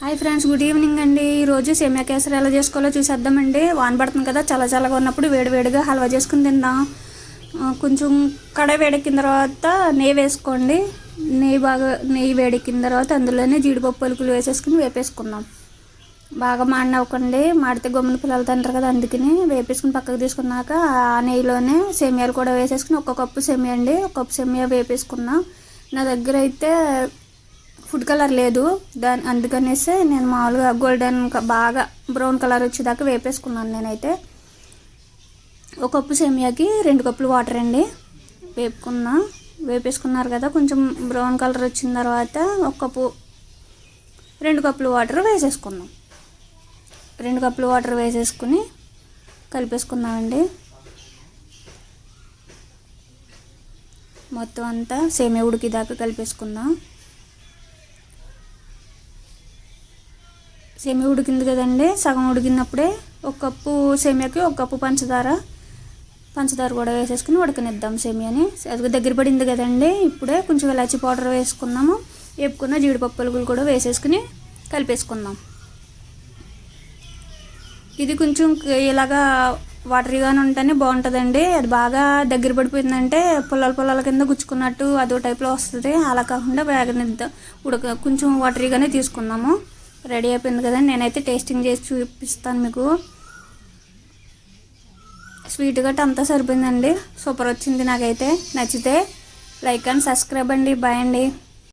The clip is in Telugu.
హాయ్ ఫ్రెండ్స్, గుడ్ ఈవినింగ్ అండి. ఈరోజు సేమియా కేసరి ఎలా చేసుకోవాలో చూసేద్దామండి. వాన పడుతుంది కదా, చల్లగా ఉన్నప్పుడు వేడివేడిగా హల్వా చేసుకుని తిందాం. కొంచెం కడాయి వేడెక్కిన తర్వాత నెయ్యి వేసుకోండి. నెయ్యి వేడెక్కిన తర్వాత అందులోనే జీడిపప్పు పలుకులు వేసేసుకుని వేపేసుకుందాం. బాగా మాడినవ్వకండి, మాడితే గమ్మున పిల్లలు తింటారు కదా, అందుకని వేపేసుకుని పక్కకు తీసుకున్నాక ఆ నెయ్యిలోనే సేమియాలు కూడా వేసేసుకుని ఒక కప్పు సేమియా అండి, ఒక కప్పు సేమియా వేపేసుకున్నాం. నా దగ్గర అయితే ఫుడ్ కలర్ లేదు, అందుకనేసి నేను మామూలుగా గోల్డెన్ బాగా బ్రౌన్ కలర్ వచ్చేదాకా వేపేసుకున్నాను. నేనైతే ఒక కప్పు సేమియాకి 2 కప్పులు వాటర్ అండి వేపేసుకున్నారు కదా. కొంచెం బ్రౌన్ కలర్ వచ్చిన తర్వాత 2 కప్పులు వాటర్ వేసేసుకున్నాం. 2 కప్పులు వాటర్ వేసేసుకుని కలిపేసుకున్నామండి. మొత్తం అంతా సేమియా ఉడికిదాకా కలిపేసుకుందాం. సేమియా ఉడికింది కదండి, సగం ఉడికినప్పుడే 1 కప్పు సేమియాకి 1 కప్పు పంచదార కూడా వేసేసుకుని ఉడకనిద్దాం సేమియాని. అది దగ్గర పడింది కదండి, ఇప్పుడే కొంచెం ఇలాచీ పౌడర్ వేసుకున్నాము. వేపుకున్న జీడిపప్పు పలుకులు కూడా వేసేసుకుని కలిపేసుకుందాం. ఇది కొంచెం ఇలాగా వాటరీగానే ఉంటేనే బాగుంటుందండి. అది బాగా దగ్గర పడిపోయిందంటే పొలాల కింద గుచ్చుకున్నట్టు అదో టైప్లో వస్తుంది. అలా కాకుండా వేగనిద్దాం, కొంచెం వాటరీగానే తీసుకుందాము. రెడీ అయిపోయింది కదండి. నేనైతే టేస్టింగ్ చేసి చూపిస్తాను మీకు. స్వీట్ గట్ట అంతా సరిపోయిందండి, సూపర్ వచ్చింది. నాకైతే నచ్చితే లైక్ అండ్ సబ్స్క్రైబ్ అండి. బాయ్ అండి.